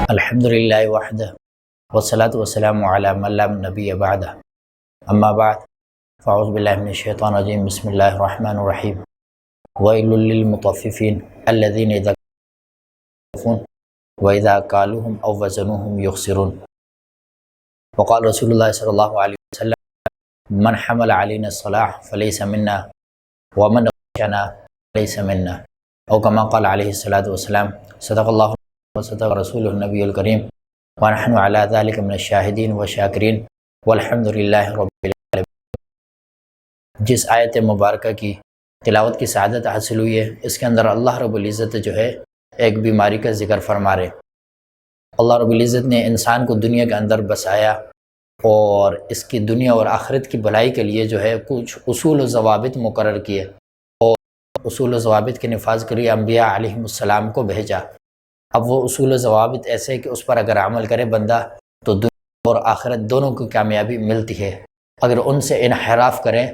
الحمد للہ وحدہ والصلاة والسلام علی من لا نبی بعدہ اما بعد فاعوذ باللہ من الشیطان الرجیم بسم اللہ الرحمن الرحیم ویل للمطففین الذین اذا یطففون واذا کالوہم او وزنوہم یخسرون وقال رسول اللہ صلی اللہ علیہ وسلم من حمل علینا الصلاح فلیس منا ومن غشنا فلیس منا او کما قال علیہ الصلاۃ والسلام صدق اللہ وصدق رسول النبی الکریم ونحن علی ذلک من الشاہدین والشاکرین والحمد للہ رب العالمین۔ جس آیت مبارکہ کی تلاوت کی سعادت حاصل ہوئی ہے، اس کے اندر اللہ رب العزت جو ہے ایک بیماری کا ذکر فرما رہے۔ اللہ رب العزت نے انسان کو دنیا کے اندر بسایا اور اس کی دنیا اور آخرت کی بھلائی کے لیے جو ہے کچھ اصول و ضوابط مقرر کیے اور اصول و ضوابط کے نفاذ کے لیے انبیاء علیہم السلام کو بھیجا۔ اب وہ اصول و ضوابط ایسے کہ اس پر اگر عمل کرے بندہ تو دنیا اور آخرت دونوں کو کامیابی ملتی ہے، اگر ان سے انحراف کرے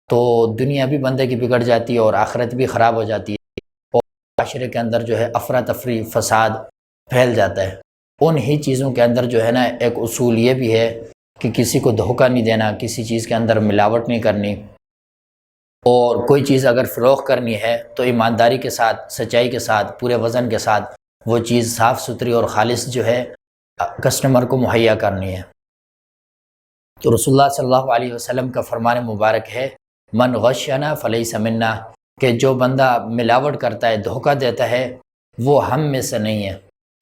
تو دنیا بھی بندے کی بگڑ جاتی ہے اور آخرت بھی خراب ہو جاتی ہے اور معاشرے کے اندر جو ہے افراتفری فساد پھیل جاتا ہے۔ ان ہی چیزوں کے اندر جو ہے نا ایک اصول یہ بھی ہے کہ کسی کو دھوکہ نہیں دینا، کسی چیز کے اندر ملاوٹ نہیں کرنی، اور کوئی چیز اگر فروخت کرنی ہے تو ایمانداری کے ساتھ، سچائی کے ساتھ، پورے وزن کے ساتھ وہ چیز صاف ستھری اور خالص جو ہے کسٹمر کو مہیا کرنی ہے۔ تو رسول اللہ صلی اللہ علیہ وسلم کا فرمان مبارک ہے من غشنا فلیس منا، کہ جو بندہ ملاوٹ کرتا ہے، دھوکہ دیتا ہے، وہ ہم میں سے نہیں ہے۔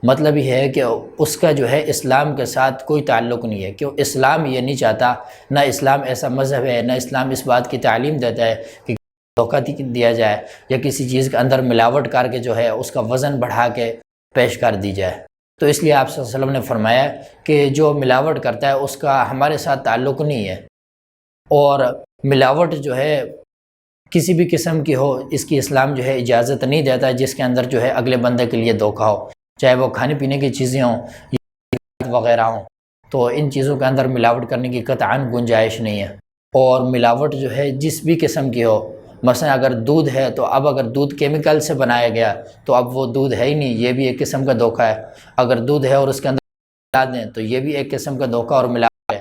مطلب یہ ہے کہ اس کا جو ہے اسلام کے ساتھ کوئی تعلق نہیں ہے، کہ اسلام یہ نہیں چاہتا، نہ اسلام ایسا مذہب ہے، نہ اسلام اس بات کی تعلیم دیتا ہے کہ دھوکہ دیا جائے یا کسی چیز کے اندر ملاوٹ کر کے جو ہے اس کا وزن بڑھا کے پیش کر دی جائے۔ تو اس لیے آپ صلی اللہ علیہ وسلم نے فرمایا کہ جو ملاوٹ کرتا ہے اس کا ہمارے ساتھ تعلق نہیں ہے، اور ملاوٹ جو ہے کسی بھی قسم کی ہو اس کی اسلام جو ہے اجازت نہیں دیتا، جس کے اندر جو ہے اگلے بندے کے لیے دھوکہ ہو، چاہے وہ کھانے پینے کی چیزیں ہوں یا وغیرہ ہوں، تو ان چیزوں کے اندر ملاوٹ کرنے کی قطعاً گنجائش نہیں ہے۔ اور ملاوٹ جو ہے جس بھی قسم کی ہو، مثلا اگر دودھ ہے تو اب اگر دودھ کیمیکل سے بنایا گیا تو اب وہ دودھ ہے ہی نہیں، یہ بھی ایک قسم کا دھوکہ ہے۔ اگر دودھ ہے اور اس کے اندر ملا دیں تو یہ بھی ایک قسم کا دھوکہ اور ملاوٹ ہے۔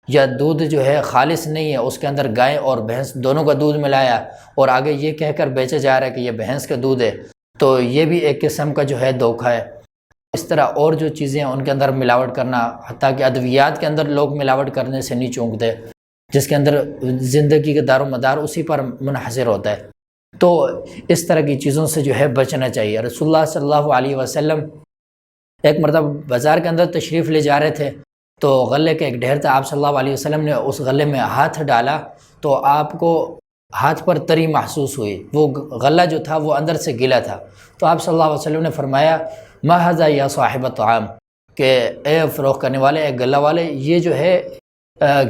یا دودھ جو ہے خالص نہیں ہے، اس کے اندر گائے اور بھینس دونوں کا دودھ ملایا اور آگے یہ کہہ کر بیچا جا رہا ہے کہ یہ بھینس کا دودھ ہے، تو یہ بھی ایک قسم کا جو ہے دھوکہ ہے۔ اس طرح اور جو چیزیں ہیں ان کے اندر ملاوٹ کرنا، حتیٰ کہ ادویات کے اندر لوگ ملاوٹ کرنے سے نہیں چونکتے، جس کے اندر زندگی کا دار و مدار اسی پر منحصر ہوتا ہے۔ تو اس طرح کی چیزوں سے جو ہے بچنا چاہیے۔ رسول اللہ صلی اللہ علیہ وسلم ایک مرتبہ بازار کے اندر تشریف لے جا رہے تھے تو غلے کا ایک ڈھیر تھا، آپ صلی اللہ علیہ وسلم نے اس غلے میں ہاتھ ڈالا تو آپ کو ہاتھ پر تری محسوس ہوئی، وہ غلہ جو تھا وہ اندر سے گیلا تھا۔ تو آپ صلی اللہ علیہ وسلم نے فرمایا ما ھذا یا صاحب الطعام، کہ اے فروخت کرنے والے، اے غلہ والے، یہ جو ہے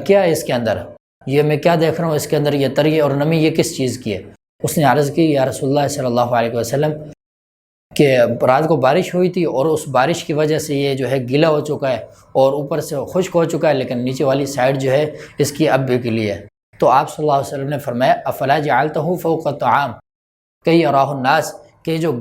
کیا ہے اس کے اندر، یہ میں کیا دیکھ رہا ہوں اس کے اندر، یہ تری اور نمی یہ کس چیز کی ہے؟ اس نے عرض کی یا رسول اللہ صلی اللہ علیہ وسلم کہ رات کو بارش ہوئی تھی اور اس بارش کی وجہ سے یہ جو ہے گیلا ہو چکا ہے اور اوپر سے خشک ہو چکا ہے، لیکن نیچے والی سائڈ جو ہے اس کی اب بھی گلی ہے۔ تو آپ صلی اللہ علیہ وسلم نے فرمایا افلا جعلتہ فوق الطعام کہ یراہ الناس، کہ جو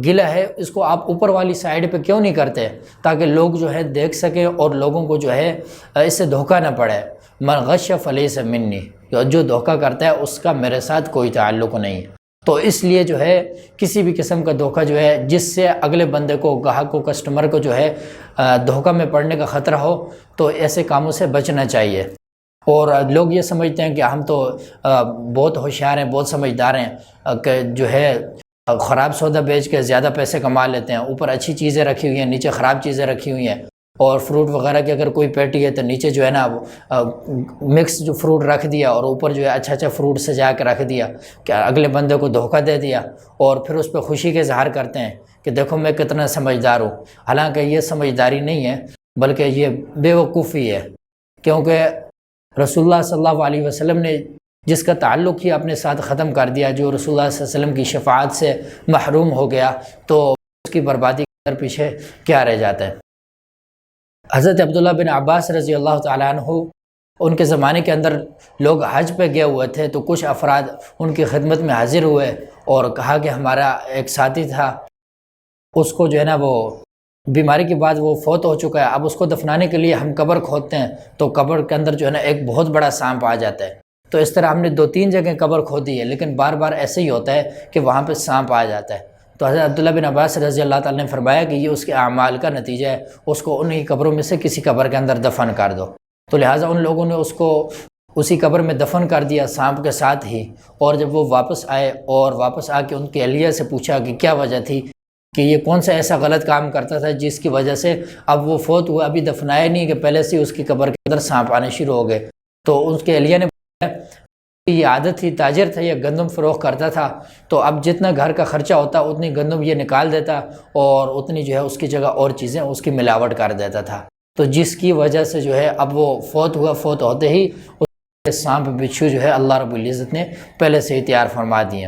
گلا ہے اس کو آپ اوپر والی سائڈ پہ کیوں نہیں کرتے تاکہ لوگ جو ہے دیکھ سکیں اور لوگوں کو جو ہے اس سے دھوکہ نہ پڑے۔ من غش فلیس منی، جو دھوکہ کرتا ہے اس کا میرے ساتھ کوئی تعلق نہیں۔ تو اس لیے جو ہے کسی بھی قسم کا دھوکہ جو ہے جس سے اگلے بندے کو، گاہک کو، کسٹمر کو جو ہے دھوکہ میں پڑنے کا خطرہ ہو، تو ایسے کاموں سے بچنا چاہیے۔ اور لوگ یہ سمجھتے ہیں کہ ہم تو بہت ہوشیار ہیں، بہت سمجھدار ہیں، کہ جو ہے خراب سودا بیچ کے زیادہ پیسے کما لیتے ہیں، اوپر اچھی چیزیں رکھی ہوئی ہیں، نیچے خراب چیزیں رکھی ہوئی ہیں، اور فروٹ وغیرہ کی اگر کوئی پیٹی ہے تو نیچے جو ہے نا مکس جو فروٹ رکھ دیا اور اوپر جو ہے اچھا اچھا فروٹ سجا کے رکھ دیا کہ اگلے بندے کو دھوکہ دے دیا، اور پھر اس پہ خوشی کا اظہار کرتے ہیں کہ دیکھو میں کتنا سمجھدار ہوں۔ حالانکہ یہ سمجھداری نہیں ہے بلکہ یہ بے وقوفی ہے، کیونکہ رسول اللہ صلی اللہ علیہ وسلم نے جس کا تعلق ہی اپنے ساتھ ختم کر دیا، جو رسول اللہ صلی اللہ علیہ وسلم کی شفاعت سے محروم ہو گیا، تو اس کی بربادی کے پیچھے کیا رہ جاتا ہے۔ حضرت عبداللہ بن عباس رضی اللہ تعالیٰ عنہ، ان کے زمانے کے اندر لوگ حج پہ گئے ہوئے تھے تو کچھ افراد ان کی خدمت میں حاضر ہوئے اور کہا کہ ہمارا ایک ساتھی تھا، اس کو جو ہے نا وہ بیماری کے بعد وہ فوت ہو چکا ہے، اب اس کو دفنانے کے لیے ہم قبر کھودتے ہیں تو قبر کے اندر جو ہے نا ایک بہت بڑا سانپ آ جاتا ہے۔ تو اس طرح ہم نے 2-3 جگہ قبر کھودی ہے، لیکن بار بار ایسے ہی ہوتا ہے کہ وہاں پہ سانپ آ جاتا ہے۔ تو حضرت عبداللہ بن عباس رضی اللہ تعالیٰ نے فرمایا کہ یہ اس کے اعمال کا نتیجہ ہے، اس کو انہی قبروں میں سے کسی قبر کے اندر دفن کر دو۔ تو لہٰذا ان لوگوں نے اس کو اسی قبر میں دفن کر دیا سانپ کے ساتھ ہی۔ اور جب وہ واپس آئے اور واپس آ کے ان کی اہلیہ سے پوچھا کہ کیا وجہ تھی، کہ یہ کون سا ایسا غلط کام کرتا تھا جس کی وجہ سے اب وہ فوت ہوا، ابھی دفنایا نہیں کہ پہلے سے اس کی قبر کے اندر سانپ آنے شروع ہو گئے۔ تو اس کے اہلیہ نے بتایا کہ یہ عادت تھی، تاجر تھا، یہ گندم فروخت کرتا تھا، تو اب جتنا گھر کا خرچہ ہوتا اتنی گندم یہ نکال دیتا اور اتنی جو ہے اس کی جگہ اور چیزیں اس کی ملاوٹ کر دیتا تھا، تو جس کی وجہ سے جو ہے اب وہ فوت ہوا، فوت ہوتے ہی اس سانپ بچھو جو ہے اللہ رب العزت نے پہلے سے ہی تیار فرما دیے۔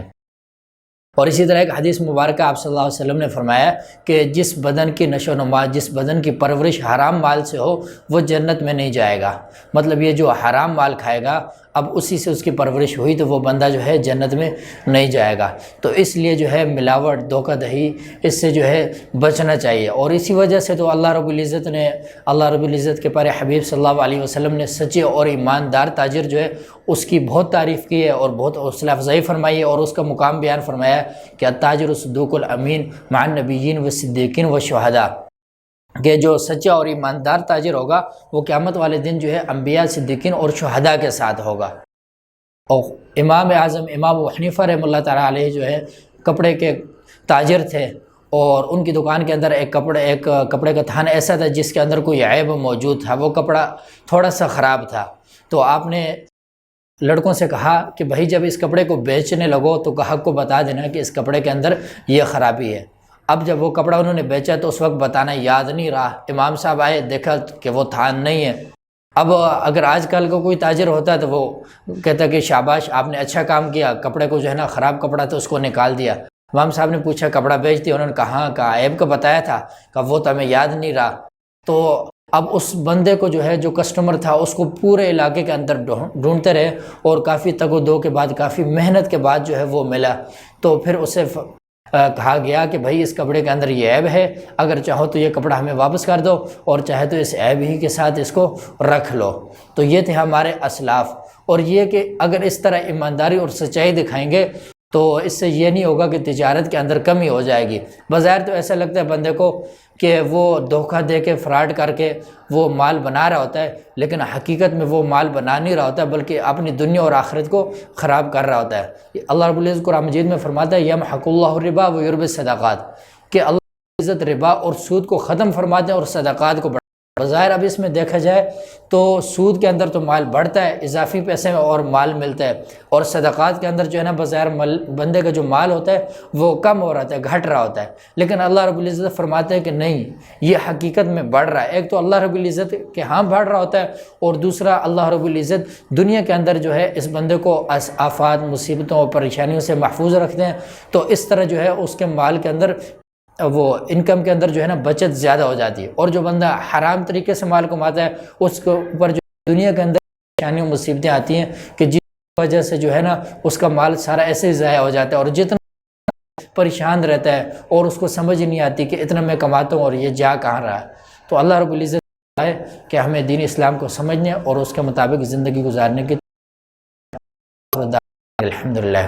اور اسی طرح ایک حدیث مبارکہ آپ صلی اللہ علیہ وسلم نے فرمایا کہ جس بدن کی نشو و نما، جس بدن کی پرورش حرام مال سے ہو وہ جنت میں نہیں جائے گا۔ مطلب یہ جو حرام مال کھائے گا اب اسی سے اس کی پرورش ہوئی تو وہ بندہ جو ہے جنت میں نہیں جائے گا۔ تو اس لیے جو ہے ملاوٹ، دھوکہ دہی، اس سے جو ہے بچنا چاہیے۔ اور اسی وجہ سے تو اللہ رب العزت کے پیارے حبیب صلی اللہ علیہ وسلم نے سچے اور ایماندار تاجر جو ہے اس کی بہت تعریف کی ہے اور بہت حوصلہ افزائی فرمائی ہے، اور اس کا مقام بیان فرمایا کہ التاجر الصدوق الامین مع النبیین والصدیقین والشہداء، کہ جو سچا اور ایماندار تاجر ہوگا وہ قیامت والے دن جو ہے انبیاء، صدیقین اور شہداء کے ساتھ ہوگا۔ اور امام اعظم امام ابو حنیفہ رحمۃ اللہ تعالیٰ علیہ جو ہے کپڑے کے تاجر تھے، اور ان کی دکان کے اندر ایک کپڑے کا تھان ایسا تھا جس کے اندر کوئی عیب موجود تھا، وہ کپڑا تھوڑا سا خراب تھا۔ تو آپ نے لڑکوں سے کہا کہ بھائی جب اس کپڑے کو بیچنے لگو تو گاہک کو بتا دینا کہ اس کپڑے کے اندر یہ خرابی ہے۔ اب جب وہ کپڑا انہوں نے بیچا تو اس وقت بتانا یاد نہیں رہا، امام صاحب آئے، دیکھا کہ وہ تھان نہیں ہے۔ اب اگر آج کل کا کوئی تاجر ہوتا ہے تو وہ کہتا کہ شاباش آپ نے اچھا کام کیا، کپڑے کو جو ہے نا خراب کپڑا تھا اس کو نکال دیا۔ امام صاحب نے پوچھا کپڑا بیچ دیا؟ انہوں نے کہا عیب کا بتایا تھا، کہ وہ تو ہمیں یاد نہیں رہا۔ تو اب اس بندے کو جو ہے جو کسٹمر تھا اس کو پورے علاقے کے اندر ڈھونڈتے رہے، اور کافی تگ و دو کے بعد، کافی محنت کے بعد جو ہے وہ ملا۔ تو پھر اسے کہا گیا کہ بھائی اس کپڑے کے اندر یہ عیب ہے، اگر چاہو تو یہ کپڑا ہمیں واپس کر دو، اور چاہے تو اس عیب ہی کے ساتھ اس کو رکھ لو۔ تو یہ تھے ہمارے اسلاف۔ اور یہ کہ اگر اس طرح ایمانداری اور سچائی دکھائیں گے تو اس سے یہ نہیں ہوگا کہ تجارت کے اندر کمی ہو جائے گی۔ بظاہر تو ایسا لگتا ہے بندے کو کہ وہ دھوکہ دے کے، فراڈ کر کے وہ مال بنا رہا ہوتا ہے، لیکن حقیقت میں وہ مال بنا نہیں رہا ہوتا بلکہ اپنی دنیا اور آخرت کو خراب کر رہا ہوتا ہے۔ اللہ رب العزت قرآن مجید میں فرماتا ہے یمحق اللہ الربا ویربی الصدقات، کہ اللہ رب العزت ربا اور سود کو ختم فرماتے ہیں اور صدقات کو بڑھاتے ہیں۔ بظاہر اب اس میں دیکھا جائے تو سود کے اندر تو مال بڑھتا ہے، اضافی پیسے میں اور مال ملتا ہے، اور صدقات کے اندر جو ہے نا بظاہر بندے کا جو مال ہوتا ہے وہ کم ہو رہا ہے، گھٹ رہا ہوتا ہے، لیکن اللہ رب العزت فرماتے ہیں کہ نہیں، یہ حقیقت میں بڑھ رہا ہے۔ ایک تو اللہ رب العزت کے ہاں بڑھ رہا ہوتا ہے، اور دوسرا اللہ رب العزت دنیا کے اندر جو ہے اس بندے کو آفات، مصیبتوں اور پریشانیوں سے محفوظ رکھتے ہیں۔ تو اس طرح جو ہے اس کے مال کے اندر، وہ انکم کے اندر جو ہے نا بچت زیادہ ہو جاتی ہے۔ اور جو بندہ حرام طریقے سے مال کماتا ہے اس کے اوپر جو دنیا کے اندر پریشانیوں، مصیبتیں آتی ہیں کہ جس وجہ سے جو ہے نا اس کا مال سارا ایسے ہی ضائع ہو جاتا ہے، اور جتنا پریشان رہتا ہے اور اس کو سمجھ نہیں آتی کہ اتنا میں کماتا ہوں اور یہ جا کہاں رہا ہے۔ تو اللہ رب العزت ہے کہ ہمیں دین اسلام کو سمجھنے اور اس کے مطابق زندگی گزارنے کی الحمدللہ۔